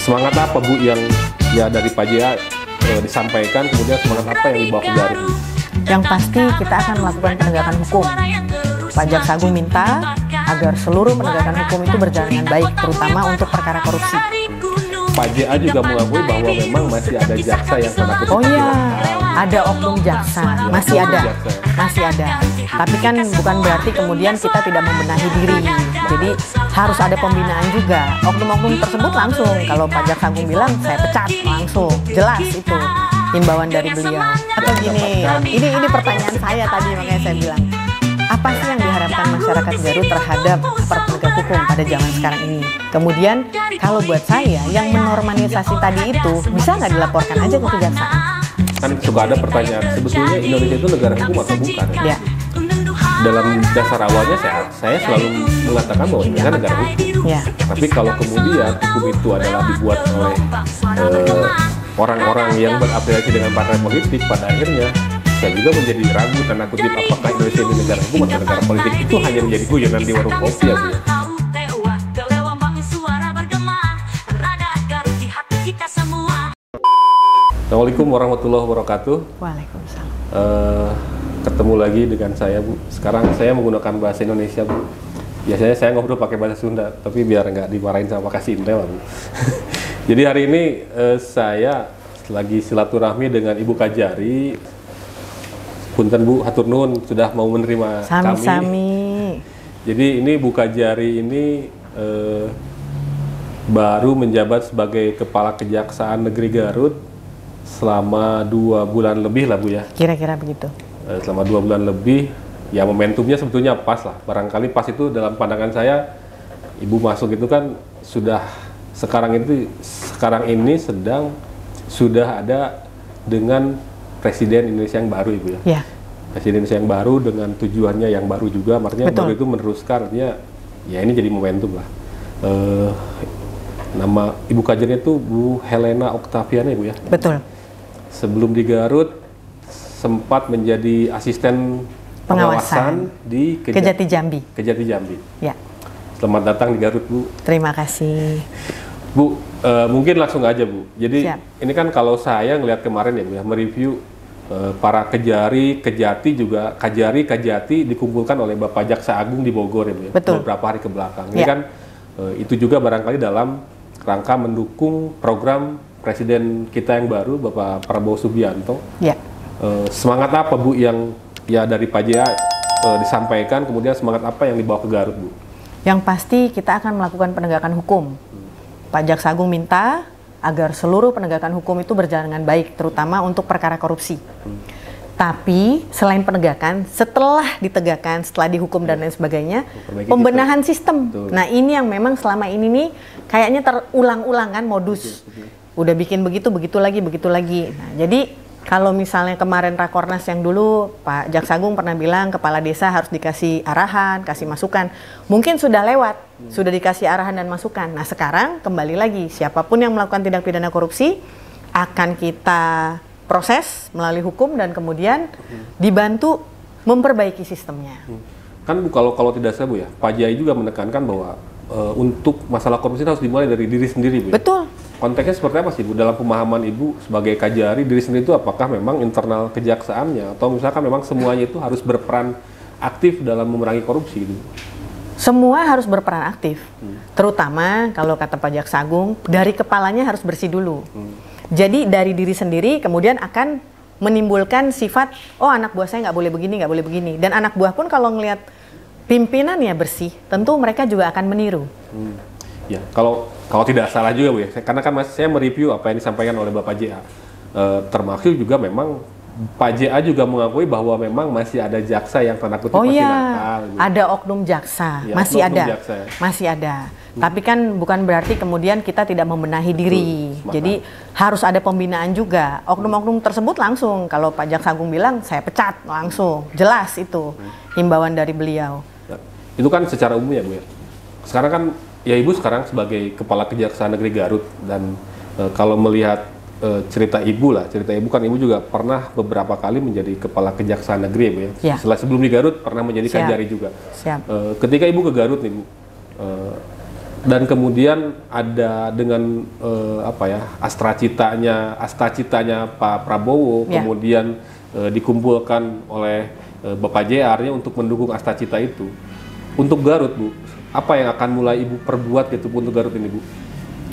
Semangat apa Bu yang ya dari Pak JA disampaikan, kemudian semangat apa yang dibawa ke Garut? Yang pasti kita akan melakukan penegakan hukum. Pak Jaksa Agung minta agar seluruh penegakan hukum itu berjalan dengan baik, terutama untuk perkara korupsi. Pak JA juga mengakui bahwa memang masih ada jaksa yang tanda kutip Oh iya, nakal. ada oknum jaksa, masih ada. Tapi kan bukan berarti kemudian kita tidak membenahi diri. Jadi harus ada pembinaan juga. Oknum-oknum tersebut langsung, kalau Pak Jaksa Agung bilang saya pecat, langsung jelas itu himbauan dari beliau. Atau gini, ini pertanyaan saya tadi, makanya saya bilang, apa sih yang diharapkan masyarakat Garut terhadap aparat penegak hukum pada zaman sekarang ini? Kemudian kalau buat saya yang menormalisasi tadi itu bisa nggak dilaporkan aja ke kejaksaan? Kan suka ada pertanyaan, sebetulnya Indonesia itu negara hukum atau bukan? Ya. Dalam dasar awalnya saya selalu mengatakan bahwa Indonesia negara hukum. Ya. Tapi kalau kemudian hukum itu adalah dibuat oleh orang-orang yang berafiliasi dengan partai politik, pada akhirnya saya juga menjadi ragu tanda kutip apakah Indonesia ini negara hukum atau negara politik. Itu hanya menjadi guyonan di warung kopi ya Bu. Assalamualaikum warahmatullahi wabarakatuh. Waalaikumsalam. Ketemu lagi dengan saya Bu. Sekarang saya menggunakan bahasa Indonesia Bu. Biasanya saya ngobrol pakai bahasa Sunda, tapi biar nggak dimarahin sama Kak Sintel Bu. Jadi hari ini saya lagi silaturahmi dengan Ibu Kajari. Punten Bu, hatur nuhun sudah mau menerima kami. Sami. Jadi ini Bu Kajari ini baru menjabat sebagai Kepala Kejaksaan Negeri Garut selama 2 bulan lebih lah Bu ya. Kira-kira begitu. Selama 2 bulan lebih, ya momentumnya sebetulnya pas lah. Barangkali pas itu dalam pandangan saya, Ibu masuk itu kan sekarang ini sudah ada dengan Presiden Indonesia yang baru Ibu ya. Ya. Presiden Indonesia yang baru dengan tujuannya yang baru juga, artinya Betul. baru itu meneruskan, artinya ya ini jadi momentum lah. Nama Ibu Kajari itu Bu Helena Oktaviana Ibu ya. Betul. Sebelum di Garut sempat menjadi asisten pengawasan di Kejati Jambi. Kejati Jambi. Ya. Selamat datang di Garut Bu. Terima kasih. Bu, mungkin langsung aja Bu. Jadi Siap. ini kan kalau saya ngelihat kemarin ya Bu ya, mereview para Kejati juga Kajati dikumpulkan oleh Bapak Jaksa Agung di Bogor ya Bu ya. Betul. Beberapa hari ke belakang. Ini Ya. kan itu juga barangkali dalam rangka mendukung program Presiden kita yang baru Bapak Prabowo Subianto. Ya. Semangat apa Bu yang ya dari Pak JA disampaikan, kemudian semangat apa yang dibawa ke Garut Bu? Yang pasti kita akan melakukan penegakan hukum. Pak Jaksa Agung minta agar seluruh penegakan hukum itu berjalan dengan baik, terutama untuk perkara korupsi. Tapi selain penegakan, setelah ditegakkan, setelah dihukum dan lain sebagainya, pembenahan sistem. Betul. Nah ini yang memang selama ini nih kayaknya terulang-ulang kan modus. Udah bikin begitu lagi. Nah, jadi kalau misalnya kemarin Rakornas yang dulu Pak Jaksa Agung pernah bilang kepala desa harus dikasih arahan, kasih masukan. Mungkin sudah lewat, sudah dikasih arahan dan masukan. Nah sekarang kembali lagi, siapapun yang melakukan tindak pidana korupsi akan kita proses melalui hukum dan kemudian dibantu memperbaiki sistemnya. Kan Bu, kalau tidak salah Bu ya, Pak JA juga menekankan bahwa untuk masalah korupsi harus dimulai dari diri sendiri Bu ya? Betul. Konteksnya seperti apa sih Bu? Dalam pemahaman Ibu sebagai Kajari, diri sendiri itu apakah memang internal kejaksaannya atau misalkan memang semuanya itu harus berperan aktif dalam memerangi korupsi gitu? Semua harus berperan aktif, terutama kalau kata Pak Jaksa Agung, dari kepalanya harus bersih dulu. Jadi dari diri sendiri kemudian akan menimbulkan sifat, oh anak buah saya nggak boleh begini. Dan anak buah pun kalau ngelihat pimpinannya bersih, tentu mereka juga akan meniru. Ya, kalau tidak salah juga Bu ya, karena kan saya mereview apa yang disampaikan oleh Bapak JA, termasuk juga memang Pak JA juga mengakui bahwa memang masih ada jaksa yang tanda kutip Oh masih iya, nakal. Gitu. ada oknum jaksa, Ya, masih oknum ada, jaksa. masih ada. Tapi kan bukan berarti kemudian kita tidak membenahi diri. Betul, Jadi harus ada pembinaan juga. Oknum-oknum tersebut langsung, kalau Pak Jaksa Agung bilang saya pecat, langsung jelas itu himbauan dari beliau. Ya, itu kan secara umum ya Bu ya. Sekarang kan ya Ibu sekarang sebagai Kepala Kejaksaan Negeri Garut dan kalau melihat cerita Ibu kan Ibu juga pernah beberapa kali menjadi Kepala Kejaksaan Negeri ya Bu ya. Ya. Setelah sebelum di Garut pernah menjadi Siap. Kajari juga. Siap. Ketika Ibu ke Garut nih Bu, Dan kemudian ada dengan astacitanya Pak Prabowo, kemudian dikumpulkan oleh Bapak JR-nya untuk mendukung astacita itu. Untuk Garut, Bu, apa yang akan mulai Ibu perbuat gitu untuk Garut ini, Bu?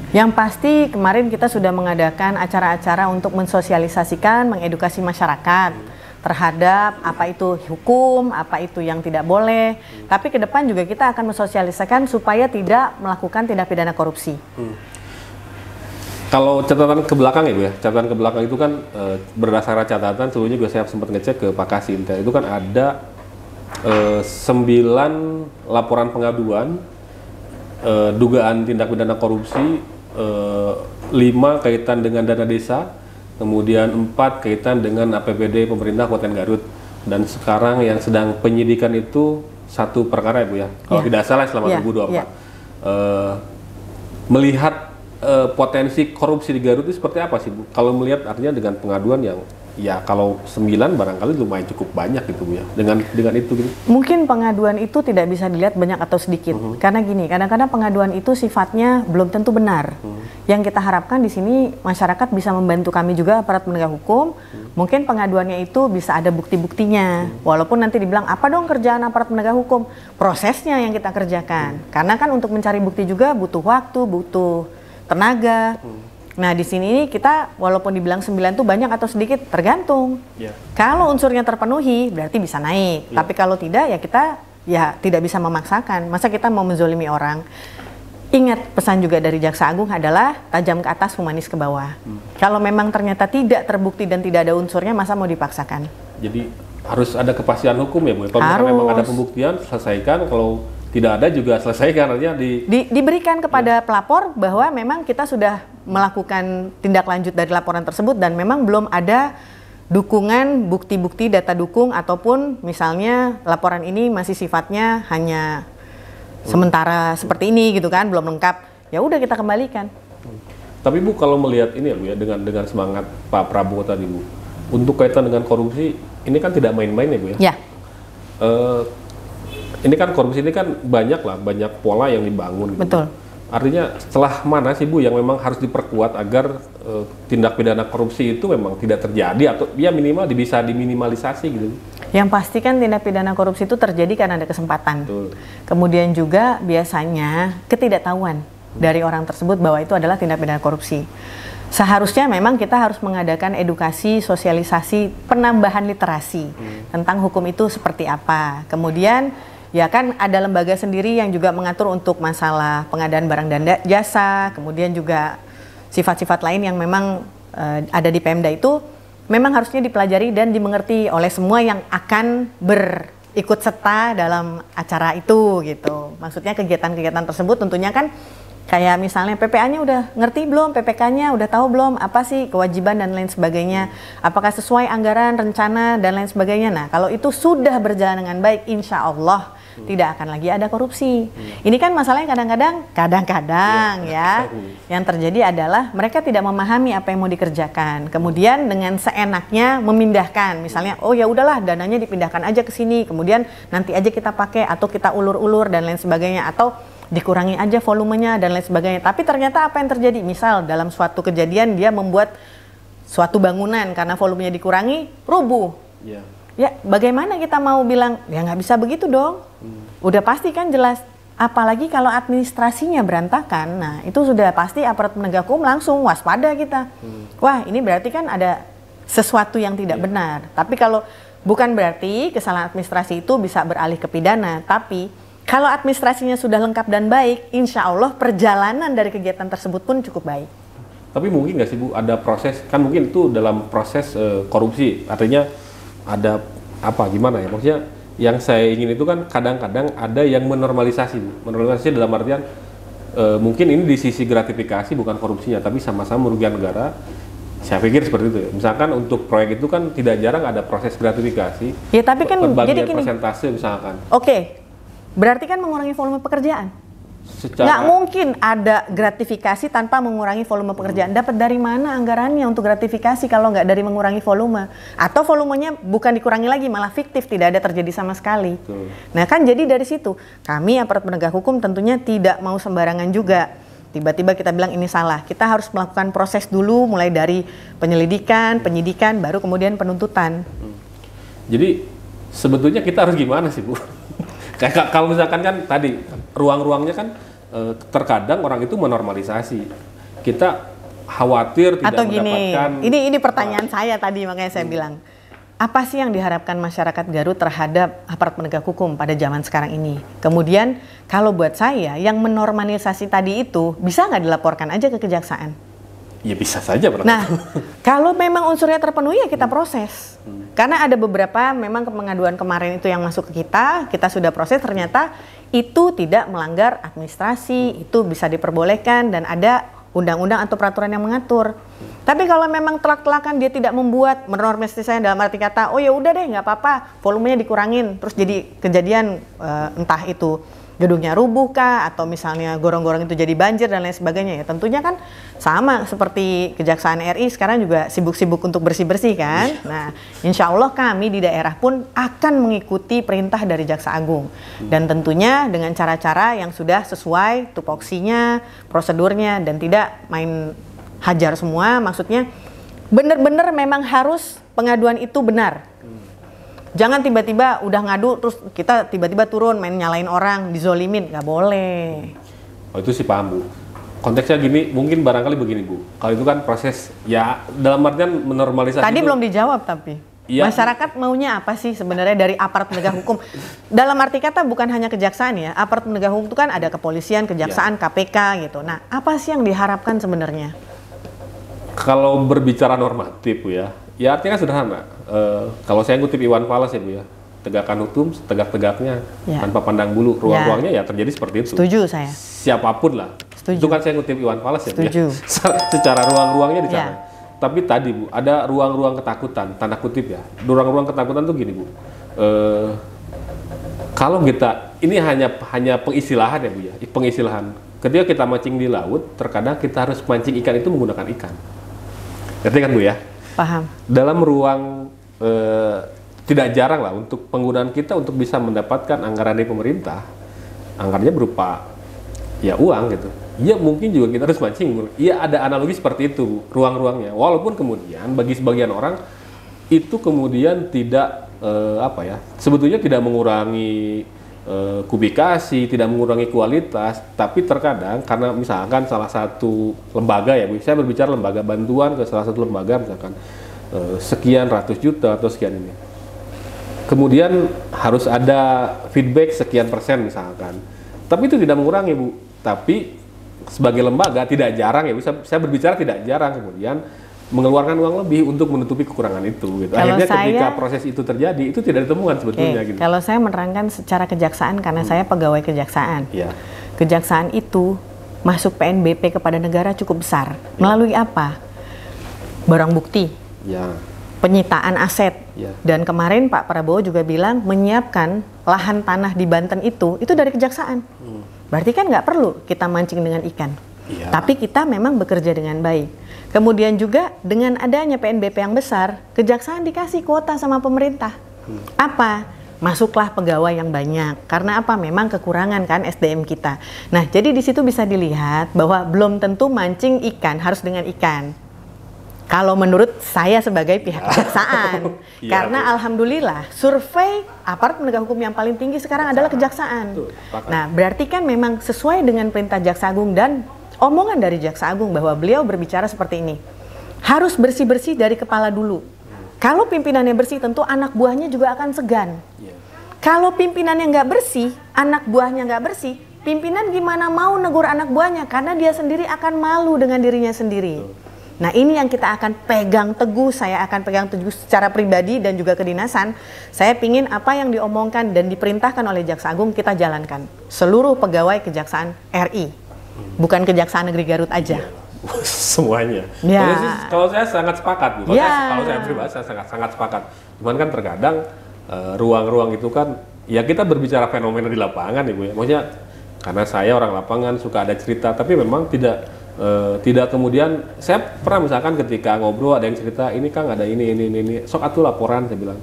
Yang pasti kemarin kita sudah mengadakan acara-acara untuk mensosialisasikan, mengedukasi masyarakat terhadap apa itu hukum, apa itu yang tidak boleh. Tapi ke depan juga kita akan mensosialisasikan supaya tidak melakukan tindak pidana korupsi. Kalau catatan ke belakang ya Bu ya, catatan ke belakang itu kan berdasarkan catatan sebelumnya juga saya sempat ngecek ke Pak Kasintel, itu kan ada 9 laporan pengaduan dugaan tindak pidana korupsi, 5 kaitan dengan dana desa, kemudian 4 kaitan dengan APBD pemerintah Kabupaten Garut, dan sekarang yang sedang penyidikan itu 1 perkara ya Bu ya, kalau tidak salah selama 2024. Melihat potensi korupsi di Garut itu seperti apa sih Bu? Kalau melihat artinya dengan pengaduan yang ya kalau 9 barangkali lumayan cukup banyak gitu Bu ya, dengan itu gitu. Mungkin pengaduan itu tidak bisa dilihat banyak atau sedikit, karena gini, kadang-kadang pengaduan itu sifatnya belum tentu benar. Yang kita harapkan di sini masyarakat bisa membantu kami juga aparat penegak hukum. Mungkin pengaduannya itu bisa ada bukti-buktinya, walaupun nanti dibilang apa dong kerjaan aparat penegak hukum, prosesnya yang kita kerjakan. Karena kan untuk mencari bukti juga butuh waktu, butuh tenaga. Nah di sini kita walaupun dibilang 9 itu banyak atau sedikit tergantung. Kalau unsurnya terpenuhi berarti bisa naik. Tapi kalau tidak ya kita ya tidak bisa memaksakan. Masa kita mau menzolimi orang? Ingat pesan juga dari Jaksa Agung adalah tajam ke atas, humanis ke bawah. Kalau memang ternyata tidak terbukti dan tidak ada unsurnya, masa mau dipaksakan? Jadi harus ada kepastian hukum ya Bu. Kalau memang ada pembuktian selesaikan, kalau tidak ada juga selesaikan, artinya diberikan kepada pelapor bahwa memang kita sudah melakukan tindak lanjut dari laporan tersebut dan memang belum ada dukungan bukti-bukti data dukung ataupun misalnya laporan ini masih sifatnya hanya sementara seperti ini gitu kan, belum lengkap, ya udah kita kembalikan. Tapi Bu kalau melihat ini ya Bu ya, dengan semangat Pak Prabowo tadi Bu, untuk kaitan dengan korupsi ini kan tidak main-main ya Bu ya. Ini kan korupsi ini kan banyak pola yang dibangun gitu. Betul. Artinya setelah mana sih Bu yang memang harus diperkuat agar tindak pidana korupsi itu memang tidak terjadi atau ya minimal bisa diminimalisasi gitu? Yang pasti kan tindak pidana korupsi itu terjadi karena ada kesempatan. Betul. Kemudian juga biasanya ketidaktahuan dari orang tersebut bahwa itu adalah tindak pidana korupsi. Seharusnya memang kita harus mengadakan edukasi, sosialisasi, penambahan literasi tentang hukum itu seperti apa. Kemudian ya kan ada lembaga sendiri yang juga mengatur untuk masalah pengadaan barang dan jasa, kemudian juga sifat-sifat lain yang memang ada di Pemda itu memang harusnya dipelajari dan dimengerti oleh semua yang akan berikut serta dalam acara itu gitu. Maksudnya kegiatan-kegiatan tersebut tentunya kan kayak misalnya PPA-nya udah ngerti belum, PPK-nya udah tahu belum, apa sih kewajiban dan lain sebagainya, apakah sesuai anggaran, rencana dan lain sebagainya. Nah kalau itu sudah berjalan dengan baik, insya Allah tidak akan lagi ada korupsi. Ini kan masalahnya kadang-kadang ya, yang terjadi adalah mereka tidak memahami apa yang mau dikerjakan. Kemudian dengan seenaknya memindahkan, misalnya oh ya udahlah dananya dipindahkan aja ke sini, kemudian nanti aja kita pakai atau kita ulur-ulur dan lain sebagainya, atau dikurangi aja volumenya dan lain sebagainya. Tapi ternyata apa yang terjadi? Misal dalam suatu kejadian dia membuat suatu bangunan karena volumenya dikurangi, rubuh. Ya bagaimana kita mau bilang, ya nggak bisa begitu dong. Udah pasti kan jelas, apalagi kalau administrasinya berantakan, nah itu sudah pasti aparat penegak hukum langsung waspada kita. Wah ini berarti kan ada sesuatu yang tidak benar. Tapi kalau bukan berarti kesalahan administrasi itu bisa beralih ke pidana, tapi kalau administrasinya sudah lengkap dan baik, insya Allah perjalanan dari kegiatan tersebut pun cukup baik. Tapi mungkin nggak sih Bu, ada proses, kan mungkin itu dalam proses korupsi, artinya ada apa gimana ya, maksudnya yang saya ingin itu kan kadang-kadang ada yang menormalisasi dalam artian mungkin ini di sisi gratifikasi bukan korupsinya, tapi sama-sama merugikan negara. Saya pikir seperti itu ya. Misalkan untuk proyek itu kan tidak jarang ada proses gratifikasi. Ya tapi kan jadi gini, persentase misalkan. Oke, berarti kan mengurangi volume pekerjaan. Nggak mungkin ada gratifikasi tanpa mengurangi volume pekerjaan. Dapat dari mana anggarannya untuk gratifikasi kalau nggak dari mengurangi volume? Atau volumenya bukan dikurangi lagi, malah fiktif, tidak ada terjadi sama sekali. Nah kan jadi dari situ, kami aparat penegak hukum tentunya tidak mau sembarangan juga. Tiba-tiba kita bilang ini salah. Kita harus melakukan proses dulu, mulai dari penyelidikan, penyidikan, baru kemudian penuntutan. Jadi sebetulnya kita harus gimana sih Bu? Kayak kalau misalkan kan tadi ruang-ruangnya kan terkadang orang itu menormalisasi. Kita khawatir tidak atau gini, mendapatkan. Ini pertanyaan saya tadi, makanya saya bilang, apa sih yang diharapkan masyarakat Garut terhadap aparat penegak hukum pada zaman sekarang ini? Kemudian kalau buat saya yang menormalisasi tadi itu bisa nggak dilaporkan aja ke kejaksaan? Ya bisa saja. Nah, kalau memang unsurnya terpenuhi ya kita proses. Karena ada beberapa memang pengaduan kemarin itu yang masuk ke kita sudah proses, ternyata itu tidak melanggar administrasi, itu bisa diperbolehkan dan ada undang-undang atau peraturan yang mengatur. Tapi kalau memang telak-telakan dia tidak membuat menormalisasi dalam arti kata, oh ya udah deh nggak apa-apa, volumenya dikurangin, terus jadi kejadian entah itu gedungnya rubuh kah, atau misalnya gorong-gorong itu jadi banjir dan lain sebagainya, ya tentunya kan sama seperti Kejaksaan RI sekarang juga sibuk-sibuk untuk bersih-bersih kan. Nah insya Allah kami di daerah pun akan mengikuti perintah dari Jaksa Agung, dan tentunya dengan cara-cara yang sudah sesuai tupoksinya, prosedurnya, dan tidak main hajar semua. Maksudnya benar-benar memang harus pengaduan itu benar. Jangan tiba-tiba udah ngadu terus kita tiba-tiba turun main nyalain orang, dizolimin, nggak boleh. Oh itu sih paham Bu. Konteksnya gini, mungkin barangkali begini Bu. Kalau itu kan proses ya dalam artian menormalisasi. Tadi itu, belum dijawab tapi. Ya. Masyarakat maunya apa sih sebenarnya dari aparat penegak hukum? Dalam arti kata bukan hanya kejaksaan ya, aparat penegak hukum itu kan ada kepolisian, kejaksaan, KPK gitu. Nah apa sih yang diharapkan sebenarnya? Kalau berbicara normatif Bu ya artinya kan sederhana. Kalau saya ngutip Iwan Fals ya Bu ya, tegakkan hukum setegak-tegaknya tanpa pandang bulu. Ruang-ruangnya ya terjadi seperti itu. Setuju saya. Siapapun lah. Setuju. Itu kan saya ngutip Iwan Fals ya Bu ya. Secara ruang-ruangnya di sana. Tapi tadi Bu, ada ruang-ruang ketakutan, tanda kutip ya. Ruang-ruang ketakutan tuh gini Bu. Kalau kita, ini hanya pengistilahan ya Bu ya, pengistilahan. Ketika kita mancing di laut, terkadang kita harus mancing ikan itu menggunakan ikan. Ngerti kan Bu ya? Paham. Dalam ruang tidak jarang lah untuk penggunaan kita untuk bisa mendapatkan anggaran dari pemerintah, anggarannya berupa ya uang gitu. Ya mungkin juga kita harus mancing. Ya ada analogi seperti itu ruang-ruangnya. Walaupun kemudian bagi sebagian orang itu kemudian tidak sebetulnya tidak mengurangi kubikasi, tidak mengurangi kualitas, tapi terkadang karena misalkan salah satu lembaga ya, saya berbicara lembaga bantuan ke salah satu lembaga misalkan sekian ratus juta atau sekian ini, kemudian harus ada feedback sekian persen misalkan, tapi itu tidak mengurangi Bu, tapi sebagai lembaga tidak jarang ya, saya berbicara tidak jarang kemudian mengeluarkan uang lebih untuk menutupi kekurangan itu gitu. Akhirnya ketika proses itu terjadi itu tidak ditemukan sebetulnya gitu. Kalau saya menerangkan secara kejaksaan karena saya pegawai kejaksaan. Kejaksaan itu masuk PNBP kepada negara cukup besar. Melalui apa? Barang bukti. Penyitaan aset. Dan kemarin Pak Prabowo juga bilang menyiapkan lahan tanah di Banten itu dari kejaksaan. Berarti kan nggak perlu kita mancing dengan ikan. Tapi kita memang bekerja dengan baik. Kemudian juga dengan adanya PNBP yang besar, kejaksaan dikasih kuota sama pemerintah. Apa? Masuklah pegawai yang banyak. Karena apa? Memang kekurangan kan SDM kita. Nah, jadi di situ bisa dilihat bahwa belum tentu mancing ikan harus dengan ikan. Kalau menurut saya sebagai pihak kejaksaan. Karena alhamdulillah survei aparat penegak hukum yang paling tinggi sekarang adalah kejaksaan. Nah, berarti kan memang sesuai dengan perintah Jaksa Agung dan omongan dari Jaksa Agung bahwa beliau berbicara seperti ini. Harus bersih-bersih dari kepala dulu. Kalau pimpinannya bersih, tentu anak buahnya juga akan segan. Kalau pimpinannya nggak bersih, anak buahnya nggak bersih, pimpinan gimana mau negur anak buahnya? Karena dia sendiri akan malu dengan dirinya sendiri. Nah ini yang kita akan pegang teguh, saya akan pegang teguh secara pribadi dan juga kedinasan. Saya pingin apa yang diomongkan dan diperintahkan oleh Jaksa Agung kita jalankan. Seluruh pegawai Kejaksaan RI. Bukan Kejaksaan Negeri Garut aja. Semuanya. Kalau saya sangat sepakat, Bu. Kalau saya pribadi saya sangat sepakat. Cuman kan terkadang ruang-ruang itu kan ya kita berbicara fenomena di lapangan ya Bu ya. Maksudnya Karena saya orang lapangan suka ada cerita, tapi memang tidak kemudian saya pernah misalkan ketika ngobrol ada yang cerita ini Kang ada ini sok atuh laporan, saya bilang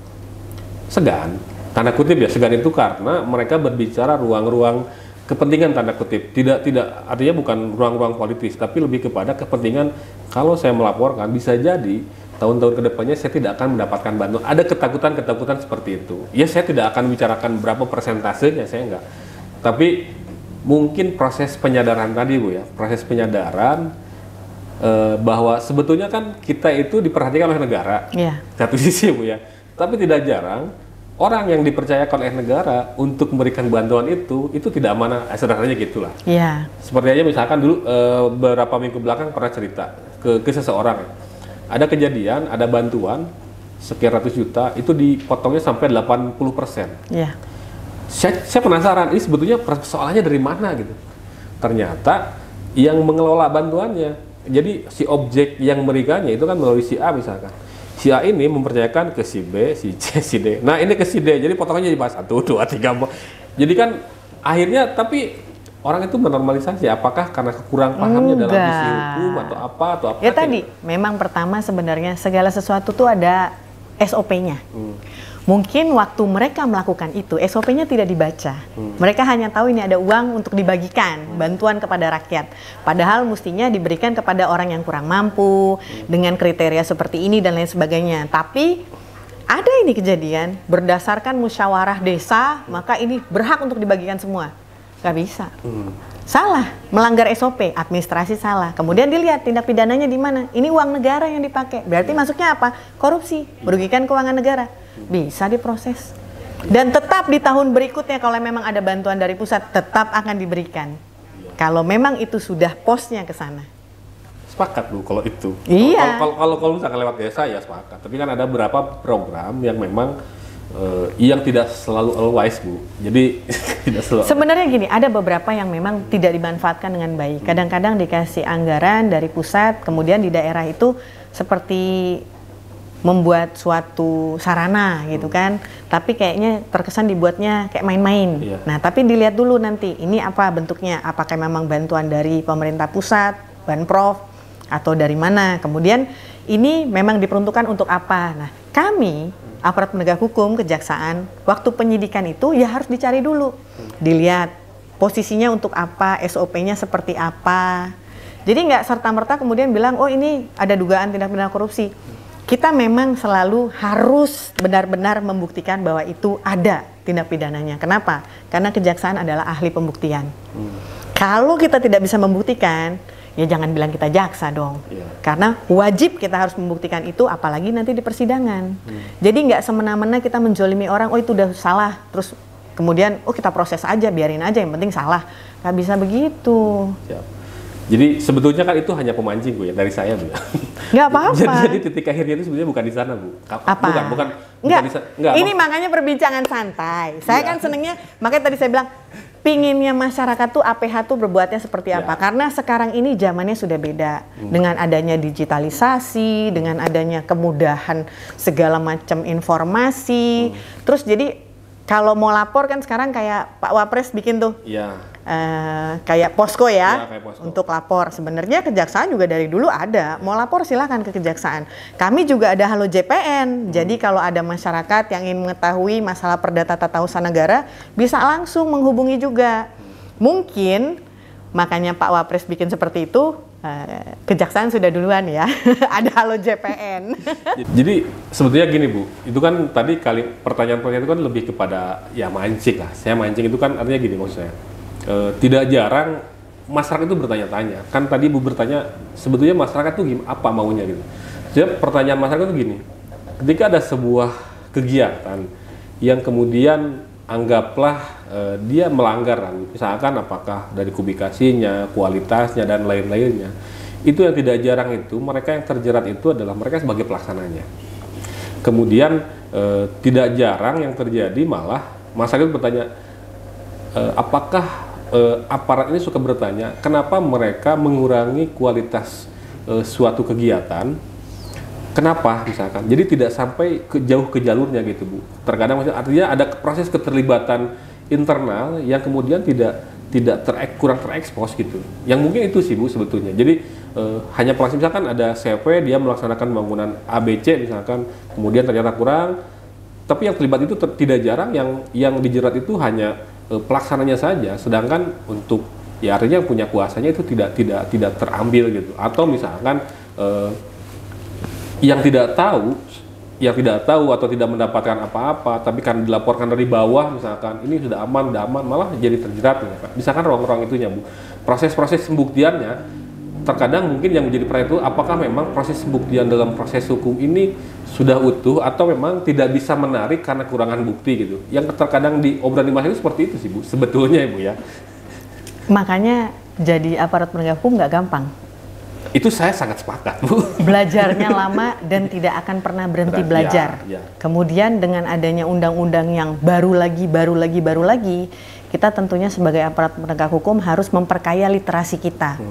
segan tanda kutip ya, segan itu karena mereka berbicara ruang-ruang kepentingan tanda kutip, tidak artinya bukan ruang-ruang politis tapi lebih kepada kepentingan. Kalau saya melaporkan bisa jadi tahun-tahun kedepannya saya tidak akan mendapatkan bantuan, ada ketakutan seperti itu ya. Saya tidak akan bicarakan berapa persentasenya, saya enggak, tapi mungkin proses penyadaran tadi Bu ya, proses penyadaran bahwa sebetulnya kan kita itu diperhatikan oleh negara, satu sisi Bu ya, tapi tidak jarang orang yang dipercayakan oleh negara untuk memberikan bantuan itu tidak amanah, sederhananya gitulah. Seperti aja misalkan dulu beberapa minggu belakang pernah cerita ke seseorang, ada kejadian, ada bantuan sekian ratus juta itu dipotongnya sampai 80%. Saya penasaran, ini sebetulnya persoalannya dari mana gitu. Ternyata yang mengelola bantuannya, jadi si objek yang memberikannya itu kan melalui si A misalkan. Si A ini mempercayakan ke si B, si C, si D. Nah ini ke si D, jadi potongannya di 1, 2, 3. Jadi kan akhirnya tapi orang itu menormalisasi, apakah karena kekurang pahamnya dalam isi hukum atau apa ya tadi, memang pertama sebenarnya segala sesuatu tuh ada SOP-nya. Mungkin waktu mereka melakukan itu, SOP-nya tidak dibaca. Mereka hanya tahu ini ada uang untuk dibagikan, bantuan kepada rakyat. Padahal mestinya diberikan kepada orang yang kurang mampu, dengan kriteria seperti ini dan lain sebagainya. Tapi ada ini kejadian, berdasarkan musyawarah desa, maka ini berhak untuk dibagikan semua. Gak bisa. Salah, melanggar SOP, administrasi salah. Kemudian dilihat tindak pidananya di mana. Ini uang negara yang dipakai. Berarti masuknya apa? Korupsi, merugikan keuangan negara. Bisa diproses. Dan tetap di tahun berikutnya kalau memang ada bantuan dari pusat tetap akan diberikan. Kalau memang itu sudah posnya ke sana. Sepakat Bu kalau itu. Iya. Kalau misalkan lewat desa ya sepakat. Tapi kan ada beberapa program yang memang yang tidak selalu always Bu. Jadi tidak selalu. Sebenarnya gini, ada beberapa yang memang tidak dimanfaatkan dengan baik. Kadang-kadang dikasih anggaran dari pusat, kemudian di daerah itu seperti membuat suatu sarana gitu kan, tapi kayaknya terkesan dibuatnya kayak main-main. Nah, tapi dilihat dulu nanti ini apa bentuknya, apakah memang bantuan dari pemerintah pusat, Banprov, atau dari mana. Kemudian ini memang diperuntukkan untuk apa. Nah, kami aparat penegak hukum, kejaksaan, waktu penyidikan itu ya harus dicari dulu, dilihat posisinya untuk apa, SOP-nya seperti apa. Jadi nggak serta-merta kemudian bilang, oh ini ada dugaan tindak pidana korupsi. Kita memang selalu harus benar-benar membuktikan bahwa itu ada tindak pidananya. Kenapa? Karena kejaksaan adalah ahli pembuktian. Kalau kita tidak bisa membuktikan, ya jangan bilang kita jaksa dong. Karena wajib kita harus membuktikan itu, apalagi nanti di persidangan. Jadi nggak semena-mena kita menjolimi orang, oh itu udah salah, terus kemudian oh kita proses aja, biarin aja, yang penting salah. Nggak bisa begitu. Jadi sebetulnya kan itu hanya pemancing Bu ya, dari saya Bu ya. Nggak apa-apa. Jadi titik akhirnya itu sebenarnya bukan di sana Bu. Apa? Bukan Nggak. di sana. Nggak, ini makanya perbincangan santai. Saya kan senengnya, makanya tadi saya bilang, pinginnya masyarakat tuh APH tuh berbuatnya seperti apa. Karena sekarang ini zamannya sudah beda. Dengan adanya digitalisasi, dengan adanya kemudahan segala macam informasi. Terus jadi kalau mau lapor kan sekarang kayak Pak Wapres bikin tuh. Kayak posko ya, kayak posko. Untuk lapor. Sebenarnya kejaksaan juga dari dulu ada. Mau lapor silahkan ke kejaksaan. Kami juga ada Halo JPN. Jadi kalau ada masyarakat yang ingin mengetahui masalah perdata tata usaha negara, bisa langsung menghubungi juga. Mungkin makanya Pak Wapres bikin seperti itu, kejaksaan sudah duluan ya. Ada Halo JPN. Jadi sebetulnya gini Bu, itu kan tadi pertanyaan-pertanyaan itu kan lebih kepada ya mancing lah. Saya mancing itu kan artinya gini maksud saya. Tidak jarang masyarakat itu bertanya-tanya. Kan tadi Bu bertanya, sebetulnya masyarakat tuh apa maunya gitu. Jadi pertanyaan masyarakat tuh gini, ketika ada sebuah kegiatan yang kemudian anggaplah dia melanggar, misalkan apakah dari kubikasinya, kualitasnya, dan lain-lainnya, itu yang tidak jarang itu, mereka yang terjerat itu adalah mereka sebagai pelaksananya. Kemudian tidak jarang yang terjadi malah masyarakat bertanya, apakah aparat ini suka bertanya, kenapa mereka mengurangi kualitas suatu kegiatan? Kenapa misalkan? Jadi tidak sampai jauh ke jalurnya gitu Bu. Terkadang artinya ada proses keterlibatan internal yang kemudian kurang terekspos gitu. Yang mungkin itu sih Bu sebetulnya. Jadi hanya pelaksanaan, misalkan ada CV dia melaksanakan pembangunan ABC misalkan, kemudian ternyata kurang, tapi yang terlibat itu tidak jarang yang dijerat itu hanya pelaksananya saja, sedangkan untuk ya artinya yang punya kuasanya itu tidak terambil gitu. Atau misalkan yang tidak tahu atau tidak mendapatkan apa-apa, tapi kan dilaporkan dari bawah misalkan ini sudah aman, malah jadi terjerat ya, Pak. Misalkan ruang-ruang itunya Bu, proses-proses pembuktiannya terkadang mungkin yang menjadi pertanyaan itu apakah memang proses pembuktian dalam proses hukum ini sudah utuh atau memang tidak bisa menarik karena kurangan bukti gitu. Yang terkadang obrolan di masyarakat seperti itu sih Bu sebetulnya ya Bu ya. Makanya jadi aparat penegak hukum nggak gampang. Itu saya sangat sepakat Bu. Belajarnya lama dan tidak akan pernah berhenti belajar. Ya. Kemudian dengan adanya undang-undang yang baru lagi, kita tentunya sebagai aparat penegak hukum harus memperkaya literasi kita.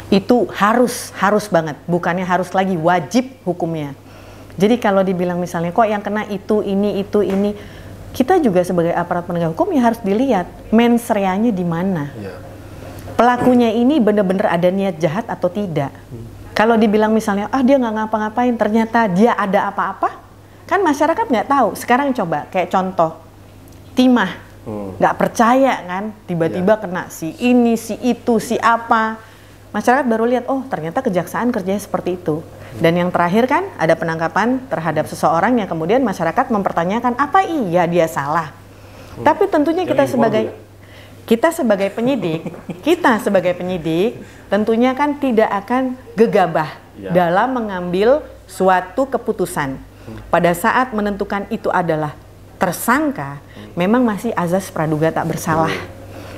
Itu harus banget, bukannya harus lagi, wajib hukumnya. Jadi kalau dibilang misalnya kok yang kena itu, ini, kita juga sebagai aparat penegak hukum ya harus dilihat mens reanya di mana. Ya. Pelakunya ini benar-benar ada niat jahat atau tidak. Kalau dibilang misalnya, dia nggak ngapa-ngapain, ternyata dia ada apa-apa, kan masyarakat nggak tahu. Sekarang coba, kayak contoh, timah, nggak percaya kan, tiba-tiba kena si ini, si itu, si apa. Masyarakat baru lihat, ternyata kejaksaan kerjanya seperti itu. Dan yang terakhir kan, ada penangkapan terhadap seseorang yang kemudian masyarakat mempertanyakan, apa iya dia salah? Tapi tentunya kita sebagai penyidik tentunya kan tidak akan gegabah dalam mengambil suatu keputusan. Pada saat menentukan itu adalah tersangka, memang masih azas praduga tak bersalah.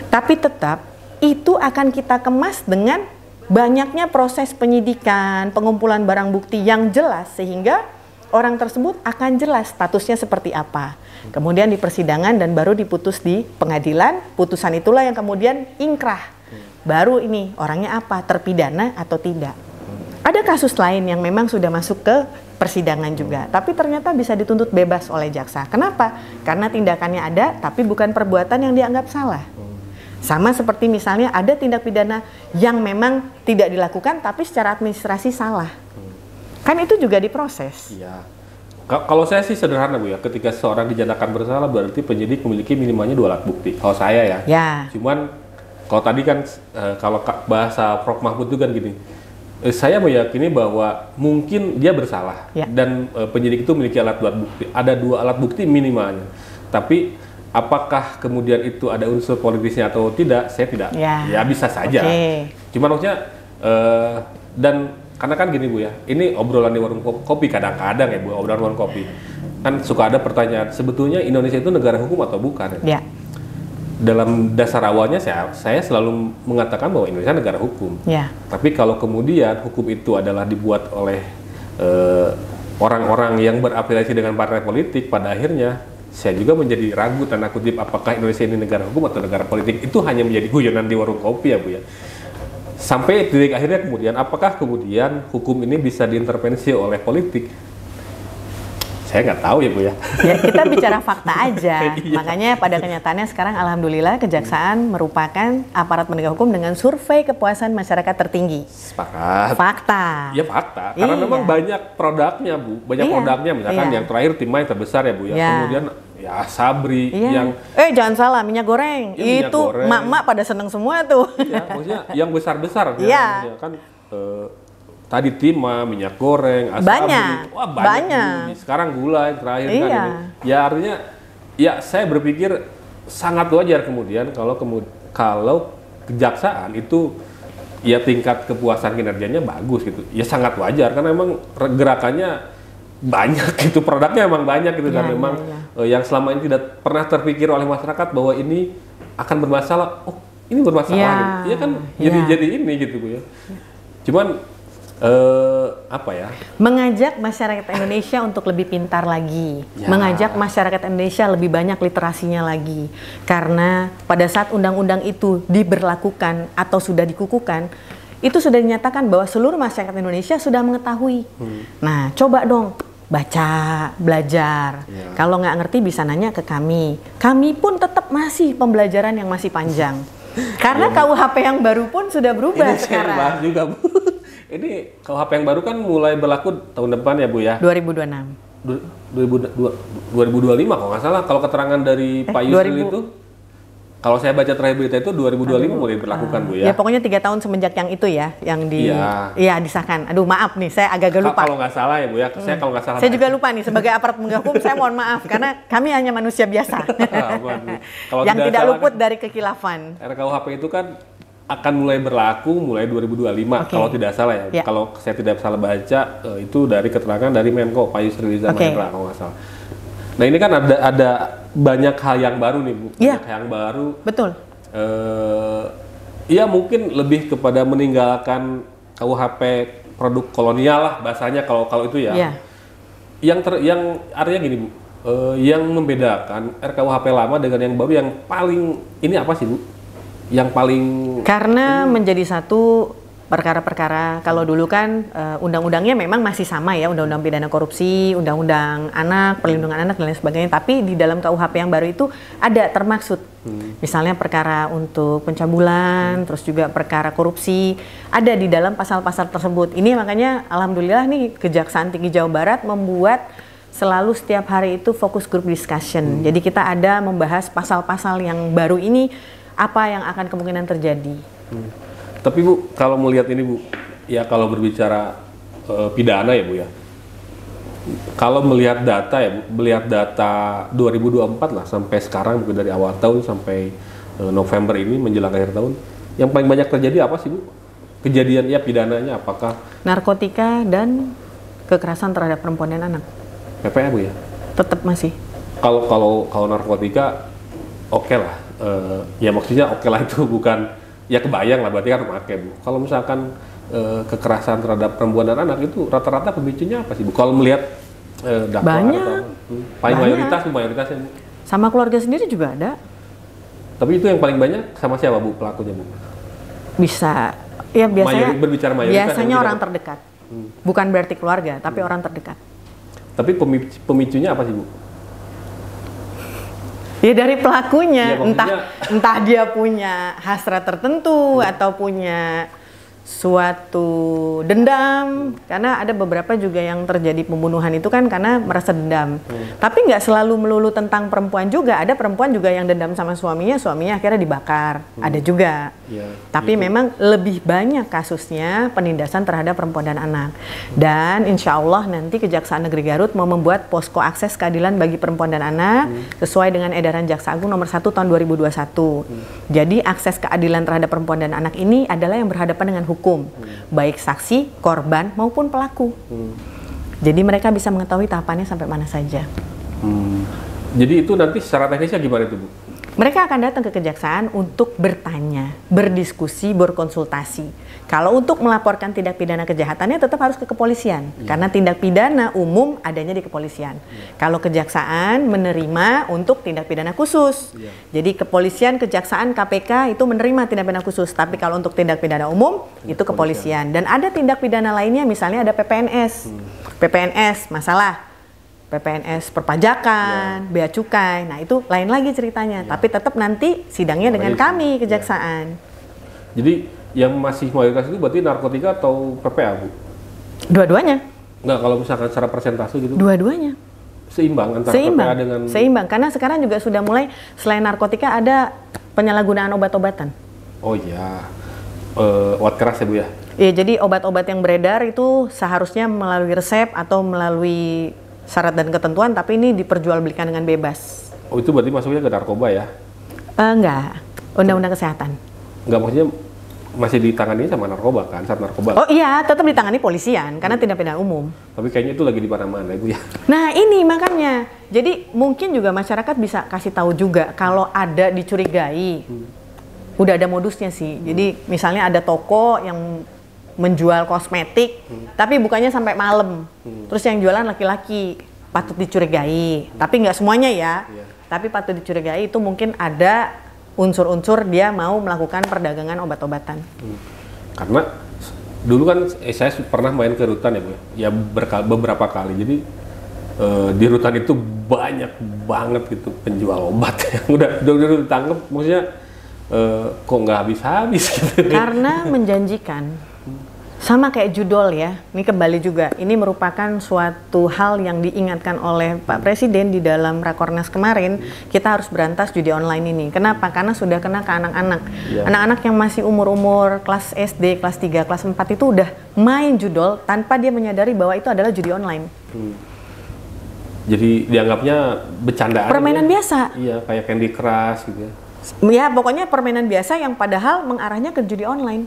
Tapi tetap itu akan kita kemas dengan banyaknya proses penyidikan, pengumpulan barang bukti yang jelas sehingga orang tersebut akan jelas statusnya seperti apa. Kemudian di persidangan dan baru diputus di pengadilan, putusan itulah yang kemudian ingkrah. Baru ini orangnya apa, terpidana atau tidak. Ada kasus lain yang memang sudah masuk ke persidangan juga, tapi ternyata bisa dituntut bebas oleh jaksa. Kenapa? Karena tindakannya ada, tapi bukan perbuatan yang dianggap salah. Sama seperti misalnya ada tindak pidana yang memang tidak dilakukan, tapi secara administrasi salah. Kan itu juga diproses. Iya. Kalau saya sih sederhana Bu ya, ketika seorang dinyatakan bersalah berarti penyidik memiliki minimalnya 2 alat bukti. Kalau saya ya. Cuman kalau tadi kan kalau bahasa Prof Mahfud itu kan gini, saya meyakini bahwa mungkin dia bersalah dan penyidik itu memiliki alat bukti. Ada 2 alat bukti minimalnya. Tapi apakah kemudian itu ada unsur politisnya atau tidak, saya tidak. Ya bisa saja. Cuman maksudnya dan karena kan gini Bu ya, ini obrolan di warung kopi kadang-kadang ya Bu, obrolan warung kopi. Kan suka ada pertanyaan, sebetulnya Indonesia itu negara hukum atau bukan? Ya. Dalam dasar awalnya saya selalu mengatakan bahwa Indonesia negara hukum. Ya. Tapi kalau kemudian hukum itu adalah dibuat oleh orang-orang yang berafiliasi dengan partai politik, pada akhirnya saya juga menjadi ragu tanda kutip apakah Indonesia ini negara hukum atau negara politik. Itu hanya menjadi guyonan di warung kopi ya Bu ya. Sampai titik akhirnya kemudian, apakah kemudian hukum ini bisa diintervensi oleh politik? Saya nggak tahu ya Bu ya. Ya kita bicara fakta aja. Makanya pada kenyataannya sekarang alhamdulillah Kejaksaan merupakan aparat penegak hukum dengan survei kepuasan masyarakat tertinggi. Sepakat. Fakta. Ya fakta. Karena memang banyak produknya Bu. Banyak produknya misalkan yang terakhir timah yang terbesar ya Bu ya. Kemudian ya Sabri yang jangan salah minyak goreng itu emak-emak pada seneng semua tuh. Iya, maksudnya yang besar-besar ya kan tadi timah, minyak goreng, Asabri, wah banyak. Sekarang gula yang terakhir kan ini. Ya artinya ya saya berpikir sangat wajar kemudian kalau kejaksaan itu ya tingkat kepuasan kinerjanya bagus gitu. Ya sangat wajar karena memang gerakannya banyak gitu, produknya emang banyak gitu dan memang yang selama ini tidak pernah terpikir oleh masyarakat bahwa ini akan bermasalah. Oh, ini bermasalah gitu. Ya kan jadi ini gitu Bu ya. Cuman mengajak masyarakat Indonesia untuk lebih pintar lagi, mengajak masyarakat Indonesia lebih banyak literasinya lagi, karena pada saat undang-undang itu diberlakukan atau sudah dikukuhkan, itu sudah dinyatakan bahwa seluruh masyarakat Indonesia sudah mengetahui. Nah, coba dong baca, belajar. Kalau nggak ngerti bisa nanya ke kami. Kami pun tetap masih pembelajaran yang masih panjang. Karena KUHP yang baru pun sudah berubah Ini saya sekarang. bahas juga Bu. Ini KUHP yang baru kan mulai berlaku tahun depan ya Bu ya? 2026. 2025 kalau nggak salah. Kalau keterangan dari Pak Yusril itu, kalau saya baca terakhir berita itu 2025 mulai berlakukan Bu ya? Ya pokoknya 3 tahun semenjak yang itu ya, yang disahkan. Aduh maaf nih, saya agak lupa. Kalau nggak salah ya Bu ya, saya kalau nggak salah. Saya juga lupa nih, sebagai aparat penegak hukum saya mohon maaf, karena kami hanya manusia biasa. Kalau yang tidak salah, luput kan, dari kekilafan. RKUHP itu kan akan mulai berlaku mulai 2025 kalau tidak salah ya. Kalau saya tidak salah baca itu dari keterangan dari Menko Pak Yusril Iza Mahendra kalau nggak salah. Nah ini kan ada banyak hal yang baru nih Bu, banyak hal yang baru. Betul. Iya mungkin lebih kepada meninggalkan KUHP produk kolonial lah bahasanya kalau itu ya. Yang artinya gini Bu, yang membedakan RKUHP lama dengan yang baru yang paling ini apa sih Bu? Yang paling karena menjadi satu perkara-perkara. Kalau dulu kan undang-undangnya memang masih sama ya, undang-undang pidana korupsi, undang-undang anak, perlindungan anak dan lain sebagainya, tapi di dalam KUHP yang baru itu ada termaksud. Misalnya perkara untuk pencabulan, terus juga perkara korupsi ada di dalam pasal-pasal tersebut. Ini makanya alhamdulillah nih Kejaksaan Tinggi Jawa Barat membuat selalu setiap hari itu fokus group discussion. Jadi kita ada membahas pasal-pasal yang baru ini, apa yang akan kemungkinan terjadi. Tapi Bu, kalau melihat ini Bu, ya kalau berbicara pidana ya Bu ya, kalau melihat data ya Bu, melihat data 2024 lah sampai sekarang mungkin dari awal tahun sampai November ini menjelang akhir tahun, yang paling banyak terjadi apa sih Bu? Kejadian ya pidananya apakah? Narkotika dan kekerasan terhadap perempuan dan anak. PPA Bu ya? Tetap masih. Kalau narkotika oke lah. Ya maksudnya oke lah itu bukan ya kebayang lah berarti kan pakai Bu. Kalau misalkan kekerasan terhadap perempuan dan anak itu rata-rata pemicunya apa sih Bu? Kalau melihat dakwaan banyak, paling mayoritasnya Bu. Sama keluarga sendiri juga ada. Tapi itu yang paling banyak sama siapa Bu pelakunya Bu? Bisa ya berbicara mayoritas biasanya orang terdekat. Bukan berarti keluarga, tapi orang terdekat. Tapi pemicunya apa sih Bu? Ya dari pelakunya, ya, entah dia punya hasrat tertentu atau punya suatu dendam, karena ada beberapa juga yang terjadi pembunuhan itu kan karena merasa dendam. Tapi nggak selalu melulu tentang perempuan juga, ada perempuan juga yang dendam sama suaminya akhirnya dibakar, ada juga. Tapi memang lebih banyak kasusnya penindasan terhadap perempuan dan anak. Dan insya Allah nanti Kejaksaan Negeri Garut mau membuat posko akses keadilan bagi perempuan dan anak sesuai dengan edaran Jaksa Agung nomor 1 tahun 2021. Jadi akses keadilan terhadap perempuan dan anak ini adalah yang berhadapan dengan hukum, baik saksi, korban maupun pelaku. Jadi mereka bisa mengetahui tahapannya sampai mana saja. Jadi itu nanti secara teknisnya gimana itu Bu? Mereka akan datang ke kejaksaan untuk bertanya, berdiskusi, berkonsultasi. Kalau untuk melaporkan tindak pidana kejahatannya tetap harus ke kepolisian, karena tindak pidana umum adanya di kepolisian. Kalau kejaksaan menerima untuk tindak pidana khusus. Jadi kepolisian, kejaksaan, KPK itu menerima tindak pidana khusus. Tapi kalau untuk tindak pidana umum itu kepolisian. Dan ada tindak pidana lainnya, misalnya ada PPNS. PPNS masalah. PPNS perpajakan, bea cukai, nah itu lain lagi ceritanya. Tapi tetap nanti sidangnya dengan kami kejaksaan. Jadi yang masih mayoritas itu berarti narkotika atau PPA Bu? Dua-duanya. Enggak, kalau misalkan secara persentase gitu? Dua-duanya. Seimbang antara PPA dengan... Seimbang, karena sekarang juga sudah mulai selain narkotika ada penyalahgunaan obat-obatan. Oh iya, obat keras ya Bu ya? Iya, jadi obat-obat yang beredar itu seharusnya melalui resep atau melalui syarat dan ketentuan, tapi ini diperjualbelikan dengan bebas. Oh itu berarti masuknya ke narkoba ya? Enggak, undang-undang kesehatan. Enggak, maksudnya masih ditangani sama narkoba kan, saat narkoba? Oh iya, tetap ditangani polisian, karena tindak pidana umum. Tapi kayaknya itu lagi di mana-mana Bu ya? Nah ini makanya, jadi mungkin juga masyarakat bisa kasih tahu juga kalau ada dicurigai. Udah ada modusnya sih, jadi misalnya ada toko yang menjual kosmetik, tapi bukannya sampai malam. Terus yang jualan laki-laki, patut dicurigai. Tapi nggak semuanya ya. Tapi patut dicurigai itu mungkin ada unsur-unsur dia mau melakukan perdagangan obat-obatan. Karena dulu kan saya pernah main ke rutan ya Bu, ya beberapa kali. Jadi di rutan itu banyak banget gitu penjual obat yang udah ditangkap. Maksudnya kok nggak habis-habis gitu. Karena menjanjikan. Sama kayak judol ya, ini kembali juga, ini merupakan suatu hal yang diingatkan oleh Pak Presiden di dalam Rakornas kemarin, kita harus berantas judi online ini. Kenapa? Karena sudah kena ke anak-anak. Anak-anak yang masih umur-umur kelas SD, kelas 3, kelas 4 itu udah main judol tanpa dia menyadari bahwa itu adalah judi online. Jadi dianggapnya bercandaan. Permainan biasa. Iya, kayak Candy Crush gitu ya. Ya, pokoknya permainan biasa yang padahal mengarahnya ke judi online.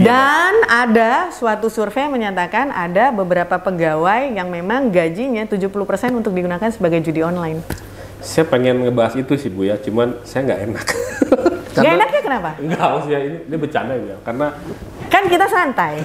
Dan ada suatu survei yang menyatakan ada beberapa pegawai yang memang gajinya 70% untuk digunakan sebagai judi online. Saya pengen ngebahas itu sih Bu ya, cuman saya nggak enak. Nggak enaknya kenapa? Enggak, maksudnya ini bercanda ya, karena kan kita santai.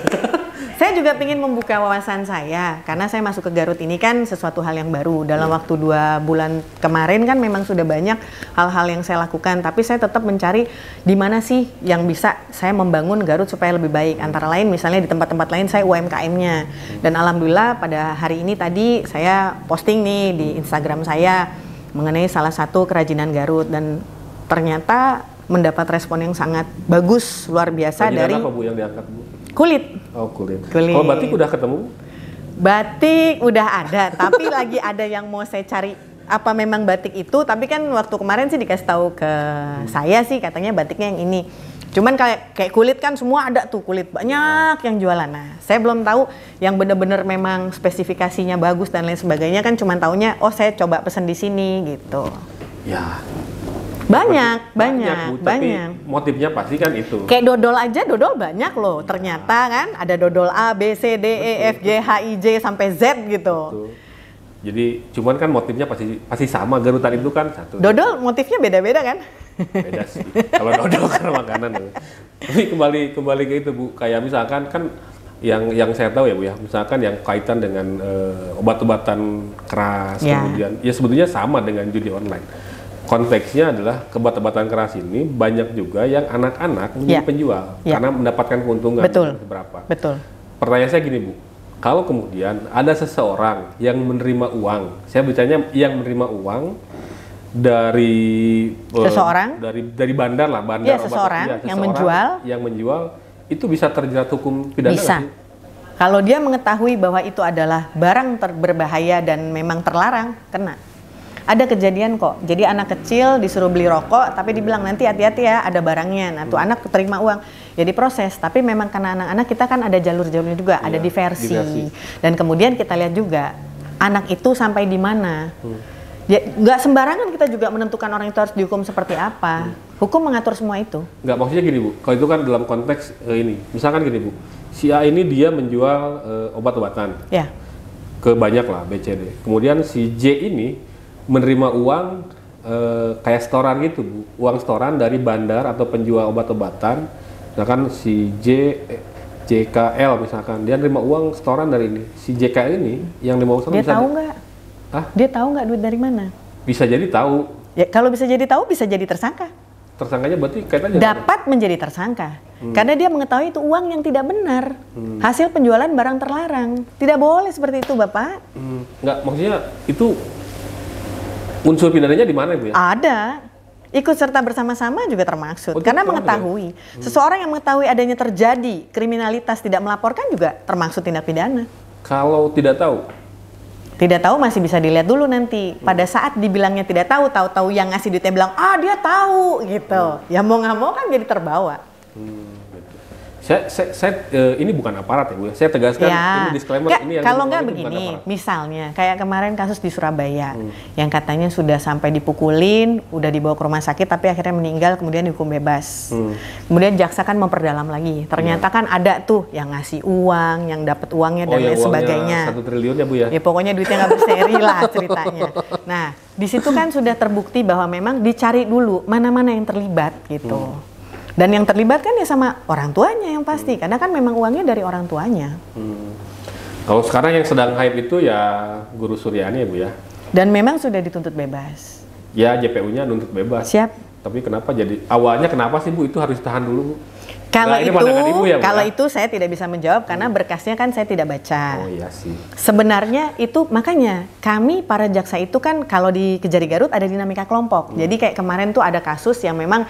Saya juga ingin membuka wawasan saya, karena saya masuk ke Garut ini kan sesuatu hal yang baru. Dalam waktu 2 bulan kemarin kan memang sudah banyak hal-hal yang saya lakukan, tapi saya tetap mencari di mana sih yang bisa saya membangun Garut supaya lebih baik. Antara lain misalnya di tempat-tempat lain saya UMKM-nya. Dan alhamdulillah pada hari ini tadi saya posting nih di Instagram saya mengenai salah satu kerajinan Garut, dan ternyata mendapat respon yang sangat bagus, luar biasa. kerajinan dari apa Bu yang diangkat Bu? Kulit. Oh, kulit. Kulit. Kalau batik udah ketemu? Batik udah ada, tapi lagi ada yang mau saya cari apa memang batik itu, tapi kan waktu kemarin sih dikasih tahu ke saya sih katanya batiknya yang ini. Cuman kayak kulit kan semua ada tuh, kulit banyak yang jualan. Nah, saya belum tahu yang bener-bener memang spesifikasinya bagus dan lain sebagainya, kan cuman taunya oh saya coba pesen di sini gitu. Ya. Banyak. Bu, tapi motifnya pasti kan itu. Kayak dodol aja, dodol banyak loh. Ternyata kan ada dodol A, B, C, D, E, F, G, H, I, J sampai Z gitu. Betul. Jadi cuman kan motifnya pasti sama, Garutan itu kan satu. Dodol motifnya beda-beda kan? Beda sih. Kalau dodol kan makanan. Tapi kembali ke itu Bu, kayak misalkan kan yang saya tahu ya Bu ya, misalkan yang kaitan dengan obat-obatan keras, kemudian ya sebetulnya sama dengan judi online. Konteksnya adalah obat-obatan keras ini banyak juga yang anak-anak menjadi penjual karena mendapatkan keuntungan berapa. Betul. Pertanyaan saya gini Bu, kalau kemudian ada seseorang yang menerima uang, saya bacanya yang menerima uang dari seseorang, dari bandar lah, bandar seseorang yang menjual itu bisa terjerat hukum pidana. Bisa. Kalau dia mengetahui bahwa itu adalah barang berbahaya dan memang terlarang, kena. Ada kejadian kok, jadi anak kecil disuruh beli rokok, tapi dibilang nanti hati-hati ya ada barangnya. Nah tuh anak terima uang, jadi proses. Tapi memang karena anak-anak kita kan ada jalur-jalurnya juga, ada diversi. Dan kemudian kita lihat juga anak itu sampai di mana. Ya, nggak sembarangan kita juga menentukan orang itu harus dihukum seperti apa. Hukum mengatur semua itu. Nggak, maksudnya gini Bu, kalau itu kan dalam konteks ini, misalkan gini Bu, si A ini dia menjual obat-obatan ke banyak lah, B, C, D. Kemudian si J ini menerima uang kayak setoran gitu Bu, uang setoran dari bandar atau penjual obat-obatan. Misalkan si JKL misalkan, dia nerima uang setoran dari ini. Si JKL ini yang nerima uang setoran dia tahu nggak? Dia tahu nggak duit dari mana? Bisa jadi tahu. Ya kalau bisa jadi tahu, bisa jadi tersangka. Tersangkanya berarti kaitannya dapat menjadi tersangka karena dia mengetahui itu uang yang tidak benar, hasil penjualan barang terlarang. Tidak boleh seperti itu Bapak. Nggak, maksudnya itu unsur pidananya di mana Bu ya? Ada. Ikut serta bersama-sama juga termaksud. Karena mengetahui. Seseorang yang mengetahui adanya terjadi kriminalitas tidak melaporkan juga termaksud tindak pidana. Kalau tidak tahu? Tidak tahu masih bisa dilihat dulu nanti. Pada saat dibilangnya tidak tahu, tahu-tahu yang ngasih duitnya bilang, dia tahu gitu. Ya mau nggak mau kan jadi terbawa. Saya ini bukan aparat ya Bu, saya tegaskan ini disclaimer ini yang kalau nggak begini, misalnya kayak kemarin kasus di Surabaya yang katanya sudah sampai dipukulin, udah dibawa ke rumah sakit tapi akhirnya meninggal kemudian dihukum bebas. Kemudian jaksa kan memperdalam lagi, ternyata kan ada tuh yang ngasih uang, yang dapat uangnya dan lain sebagainya. 1 triliun ya Bu ya? Ya pokoknya duitnya nggak berseri lah ceritanya. Nah di situ kan sudah terbukti bahwa memang dicari dulu mana-mana yang terlibat gitu. Dan yang terlibat kan ya sama orang tuanya yang pasti, karena kan memang uangnya dari orang tuanya. Kalau sekarang yang sedang hype itu ya Guru Suryani ya Bu ya? Dan memang sudah dituntut bebas. Ya JPU-nya nuntut bebas. Siap. Tapi kenapa awalnya kenapa sih Bu itu harus ditahan dulu Bu? Kalau Nah, ini pandangan Ibu ya, Bu, kalau ya? itu saya tidak bisa menjawab karena berkasnya kan saya tidak baca. Oh iya sih. Sebenarnya itu makanya kami para jaksa itu kan kalau di Kejari Garut ada dinamika kelompok. Jadi kayak kemarin tuh ada kasus yang memang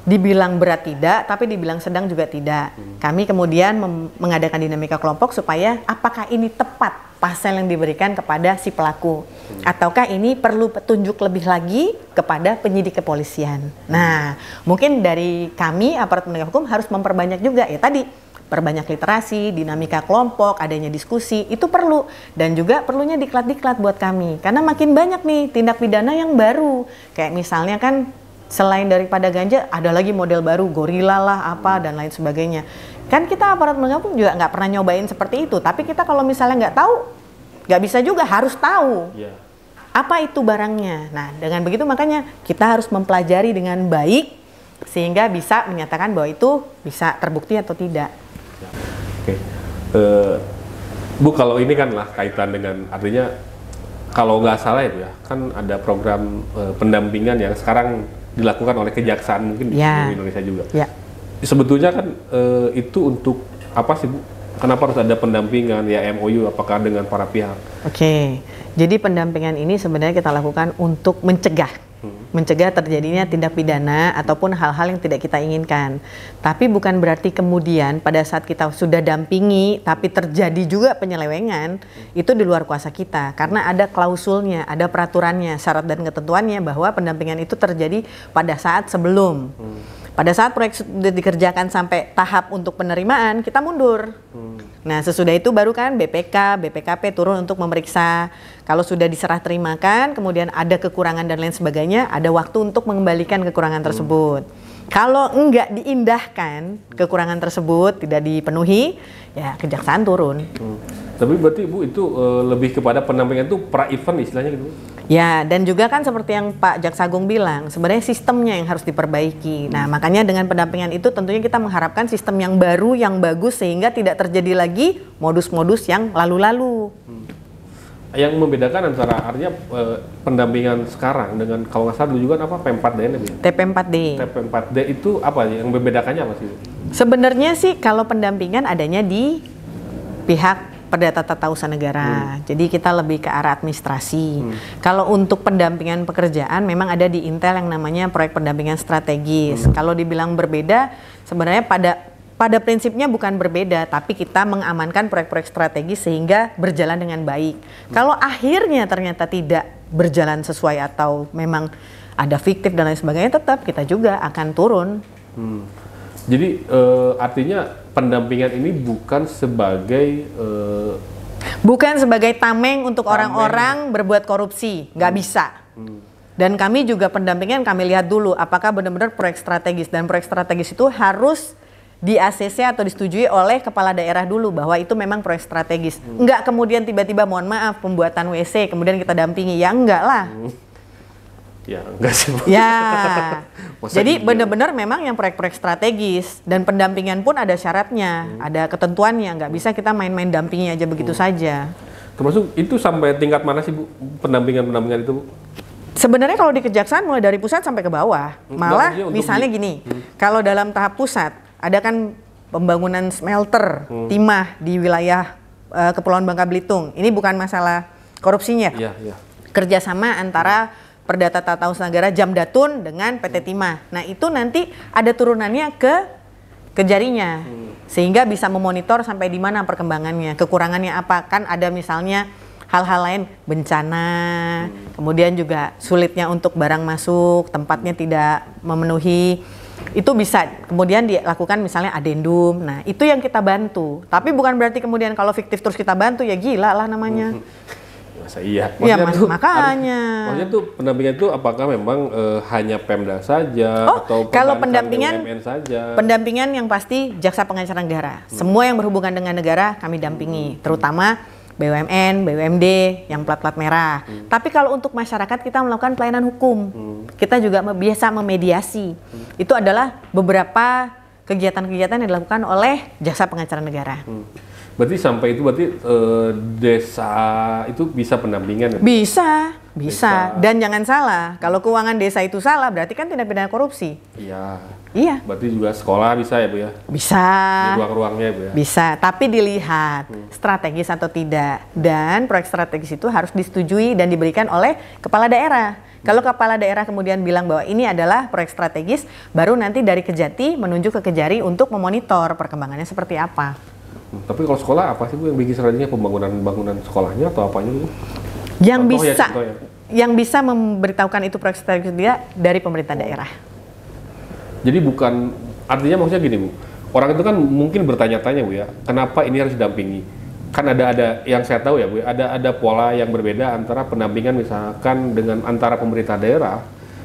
dibilang berat tidak, tapi dibilang sedang juga tidak. Kami kemudian mengadakan dinamika kelompok supaya apakah ini tepat pasal yang diberikan kepada si pelaku, ataukah ini perlu petunjuk lebih lagi kepada penyidik kepolisian. Nah, mungkin dari kami aparat penegak hukum harus memperbanyak juga ya tadi, perbanyak literasi, dinamika kelompok, adanya diskusi, itu perlu. Dan juga perlunya diklat-diklat buat kami. Karena makin banyak nih tindak pidana yang baru. Kayak misalnya kan selain daripada ganja, ada lagi model baru, gorila lah, apa, dan lain sebagainya. Kan kita aparat penegak hukum juga nggak pernah nyobain seperti itu. Tapi kita kalau misalnya nggak tahu, nggak bisa juga, harus tahu. Yeah. Apa itu barangnya. Nah, dengan begitu makanya kita harus mempelajari dengan baik, sehingga bisa menyatakan bahwa itu bisa terbukti atau tidak. Oke, Bu, kalau ini kan lah kaitan dengan artinya kalau nggak salah itu ya kan ada program pendampingan yang sekarang dilakukan oleh kejaksaan mungkin di seluruh Indonesia juga. Ya. Sebetulnya kan itu untuk apa sih, Bu? Kenapa harus ada pendampingan ya MOU? Apakah dengan para pihak? Oke, jadi pendampingan ini sebenarnya kita lakukan untuk mencegah terjadinya tindak pidana ataupun hal-hal yang tidak kita inginkan. Tapi bukan berarti kemudian pada saat kita sudah dampingi tapi terjadi juga penyelewengan, itu di luar kuasa kita. Karena ada klausulnya, ada peraturannya, syarat dan ketentuannya bahwa pendampingan itu terjadi pada saat sebelum. Pada saat proyek sudah dikerjakan sampai tahap untuk penerimaan, kita mundur. Nah, sesudah itu baru kan BPK, BPKP turun untuk memeriksa. Kalau sudah diserah terimakan, kemudian ada kekurangan dan lain sebagainya, ada waktu untuk mengembalikan kekurangan tersebut. Kalau enggak diindahkan, kekurangan tersebut tidak dipenuhi, ya kejaksaan turun. Tapi berarti Bu itu lebih kepada pendampingan itu pra-event istilahnya gitu? Ya, dan juga kan seperti yang Pak Jaksa Agung bilang, sebenarnya sistemnya yang harus diperbaiki. Nah, makanya dengan pendampingan itu tentunya kita mengharapkan sistem yang baru, yang bagus, sehingga tidak terjadi lagi modus-modus yang lalu-lalu. Yang membedakan antara artinya pendampingan sekarang dengan kalau nggak salah dulu juga apa P4D ini? TP4D. TP4D itu apa yang membedakannya apa sih? Sebenarnya sih kalau pendampingan adanya di pihak Perdata Tata Usaha Negara. Jadi kita lebih ke arah administrasi. Kalau untuk pendampingan pekerjaan memang ada di Intel yang namanya proyek pendampingan strategis. Kalau dibilang berbeda, sebenarnya pada prinsipnya bukan berbeda, tapi kita mengamankan proyek-proyek strategis sehingga berjalan dengan baik. Kalau akhirnya ternyata tidak berjalan sesuai atau memang ada fiktif dan lain sebagainya, tetap kita juga akan turun. Jadi artinya pendampingan ini bukan sebagai tameng untuk orang-orang berbuat korupsi, nggak bisa. Dan kami juga pendampingan kami lihat dulu apakah benar-benar proyek strategis, dan proyek strategis itu harus di ACC atau disetujui oleh kepala daerah dulu bahwa itu memang proyek strategis. Enggak kemudian tiba-tiba mohon maaf pembuatan WC kemudian kita dampingi, ya enggak lah. Ya enggak sih. Ya. Jadi benar-benar memang yang proyek-proyek strategis, dan pendampingan pun ada syaratnya, ada ketentuannya, nggak bisa kita main-main dampingi aja begitu saja. Termasuk itu sampai tingkat mana sih Bu pendampingan itu Bu? Sebenarnya kalau di kejaksaan mulai dari pusat sampai ke bawah. Malah misalnya gini, kalau dalam tahap pusat ada kan pembangunan smelter timah di wilayah Kepulauan Bangka Belitung. Ini bukan masalah korupsinya. Iya. Kerjasama antara Perdata Tata Usaha Negara Jamdatun dengan PT Timah. Nah, itu nanti ada turunannya ke jarinya. Sehingga bisa memonitor sampai di mana perkembangannya, kekurangannya apa. Kan ada misalnya hal-hal lain, bencana, kemudian juga sulitnya untuk barang masuk, tempatnya tidak memenuhi. Itu bisa kemudian dilakukan misalnya adendum. Nah, itu yang kita bantu. Tapi bukan berarti kemudian kalau fiktif terus kita bantu, ya gila lah namanya. Masa iya? Iya, makanya. Maksudnya tuh pendampingan itu apakah memang hanya Pemda saja atau kalau pendampingan BUMN saja? Pendampingan yang pasti Jaksa Pengacara Negara. Semua yang berhubungan dengan negara kami dampingi, terutama BUMN, BUMD yang plat-plat merah. Tapi kalau untuk masyarakat kita melakukan pelayanan hukum. Kita juga biasa memediasi. Itu adalah beberapa kegiatan-kegiatan yang dilakukan oleh Jaksa Pengacara Negara. Berarti sampai itu berarti desa itu bisa pendampingan ya? Bisa. Bisa. Dan jangan salah, kalau keuangan desa itu salah, berarti kan tindak pidana korupsi. Iya. Iya. Berarti juga sekolah bisa ya Bu ya? Bisa. Di ruang-ruangnya Bu ya? Bisa, tapi dilihat strategis atau tidak. Dan proyek strategis itu harus disetujui dan diberikan oleh kepala daerah. Kalau kepala daerah kemudian bilang bahwa ini adalah proyek strategis, baru nanti dari Kejati menuju ke Kejari untuk memonitor perkembangannya seperti apa. Tapi kalau sekolah apa sih Bu yang bikin strateginya, bangunan sekolahnya atau apanya Bu? Yang bisa memberitahukan itu proyek strategis dia dari pemerintah daerah. Jadi bukan, artinya maksudnya gini Bu, orang itu kan mungkin bertanya-tanya Bu ya, kenapa ini harus didampingi? Kan ada yang saya tahu ya Bu, ada pola yang berbeda antara pendampingan misalkan dengan antara pemerintah daerah,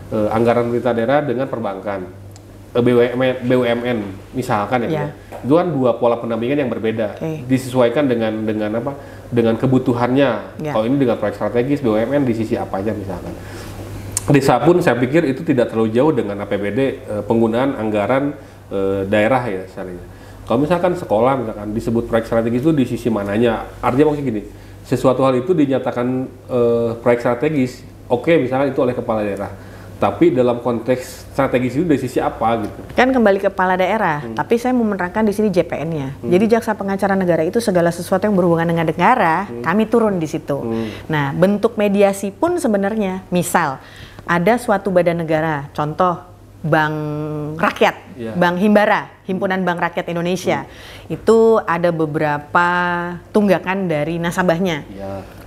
anggaran pemerintah daerah dengan perbankan, BUMN misalkan ya Bu. Itu kan dua pola pendampingan yang berbeda, disesuaikan dengan apa? Dengan kebutuhannya. Kalau ini dengan proyek strategis, BUMN di sisi apa aja misalkan. Desa pun saya pikir itu tidak terlalu jauh dengan APBD, penggunaan anggaran daerah ya misalnya. Kalau misalkan sekolah misalkan disebut proyek strategis itu di sisi mananya? Artinya maksudnya gini, sesuatu hal itu dinyatakan proyek strategis, oke, misalkan itu oleh kepala daerah. Tapi dalam konteks strategis itu dari sisi apa gitu? Kan kembali ke kepala daerah, tapi saya mau menerangkan di sini JPN-nya. Jadi Jaksa Pengacara Negara itu segala sesuatu yang berhubungan dengan negara, kami turun di situ. Nah, bentuk mediasi pun sebenarnya, misal ada suatu badan negara, contoh Bank Rakyat, Bank Himbara, Himpunan Bank Rakyat Indonesia, itu ada beberapa tunggakan dari nasabahnya.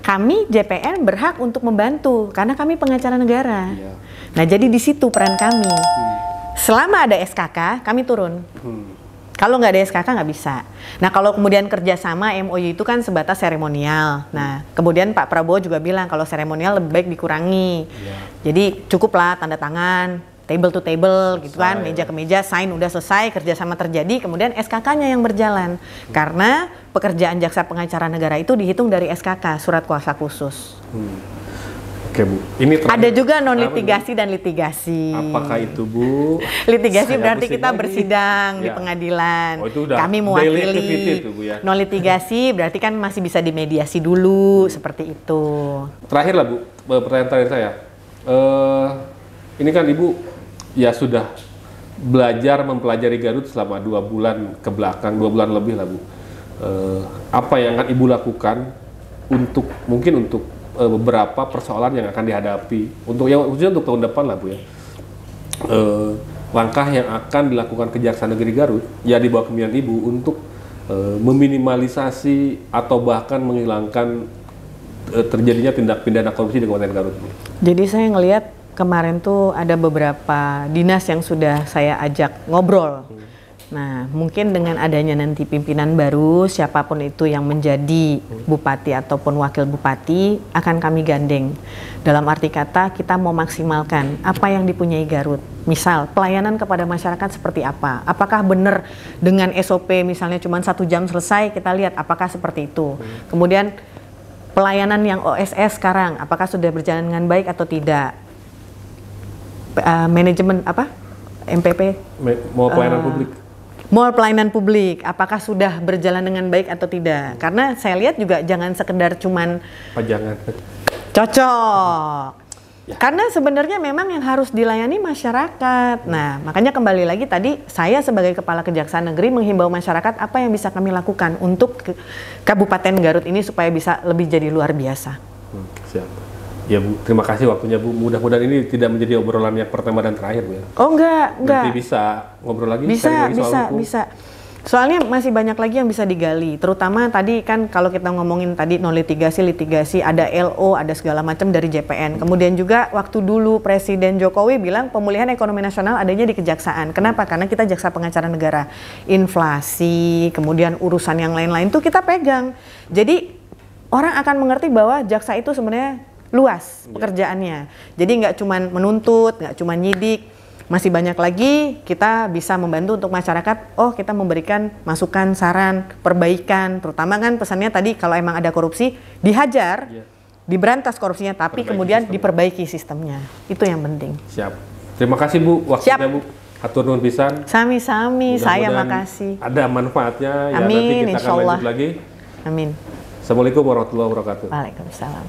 Kami JPN berhak untuk membantu karena kami pengacara negara. Nah, jadi di situ peran kami. Selama ada SKK, kami turun. Kalau nggak ada SKK nggak bisa. Nah, kalau kemudian kerjasama MOU itu kan sebatas seremonial. Nah, kemudian Pak Prabowo juga bilang kalau seremonial lebih baik dikurangi. Jadi cukuplah tanda tangan, table to table gitu kan, meja ke meja, sign udah selesai, kerjasama terjadi, kemudian SKK-nya yang berjalan. Karena pekerjaan Jaksa Pengacara Negara itu dihitung dari SKK, surat kuasa khusus. Oke Bu, ini ada juga non litigasi dan litigasi. Apakah itu Bu? Litigasi berarti kita bersidang di pengadilan. Itu udah kami mewakili. Itu, Bu, ya? Non litigasi berarti kan masih bisa dimediasi dulu seperti itu. Terakhir lah Bu, pertanyaan terakhir saya. Ini kan Ibu ya sudah belajar mempelajari Garut selama 2 bulan ke belakang, 2 bulan lebih lah Bu. Apa yang akan Ibu lakukan untuk mungkin untuk beberapa persoalan yang akan dihadapi khususnya untuk tahun depan lah Bu ya, langkah yang akan dilakukan Kejaksaan Negeri Garut ya di bawah kepemimpinan Ibu untuk meminimalisasi atau bahkan menghilangkan terjadinya tindak pidana korupsi di Kabupaten Garut Bu. Jadi saya ngelihat kemarin tuh ada beberapa dinas yang sudah saya ajak ngobrol. Nah, mungkin dengan adanya nanti pimpinan baru, siapapun itu yang menjadi bupati ataupun wakil bupati, akan kami gandeng. Dalam arti kata, kita mau maksimalkan apa yang dipunyai Garut. Misal, pelayanan kepada masyarakat seperti apa? Apakah benar dengan SOP misalnya cuma 1 jam selesai, kita lihat apakah seperti itu. Kemudian, pelayanan yang OSS sekarang, apakah sudah berjalan dengan baik atau tidak? Manajemen apa? MPP? Mau pelayanan publik? Mall pelayanan publik, apakah sudah berjalan dengan baik atau tidak? Karena saya lihat juga jangan sekedar cuman pajangan. Cocok. Karena sebenarnya memang yang harus dilayani masyarakat. Nah, makanya kembali lagi tadi saya sebagai Kepala Kejaksaan Negeri menghimbau masyarakat apa yang bisa kami lakukan untuk Kabupaten Garut ini supaya bisa lebih jadi luar biasa. Siap. Ya Bu, terima kasih waktunya Bu. Mudah-mudahan ini tidak menjadi obrolan yang pertama dan terakhir Bu ya. Oh enggak. Nanti bisa ngobrol lagi? Bisa. Soalnya masih banyak lagi yang bisa digali. Terutama tadi kan kalau kita ngomongin tadi non litigasi, ada LO, ada segala macam dari JPN. Kemudian juga waktu dulu Presiden Jokowi bilang pemulihan ekonomi nasional adanya di Kejaksaan. Kenapa? Karena kita Jaksa Pengacara Negara. Inflasi, kemudian urusan yang lain-lain tuh kita pegang. Jadi orang akan mengerti bahwa jaksa itu sebenarnya luas pekerjaannya. Jadi nggak cuma menuntut, nggak cuma nyidik, masih banyak lagi kita bisa membantu untuk masyarakat. Oh, kita memberikan masukan, saran, perbaikan. Terutama kan pesannya tadi kalau emang ada korupsi dihajar, diberantas korupsinya, tapi kemudian diperbaiki sistemnya. Itu yang penting. Siap. Terima kasih Bu waktunya Bu. Hatur nuhun pisan. Sami-sami, saya makasih. Ada manfaatnya. Amin, ya nanti kita akan lanjut lagi. Amin. Assalamualaikum warahmatullahi wabarakatuh. Waalaikumsalam.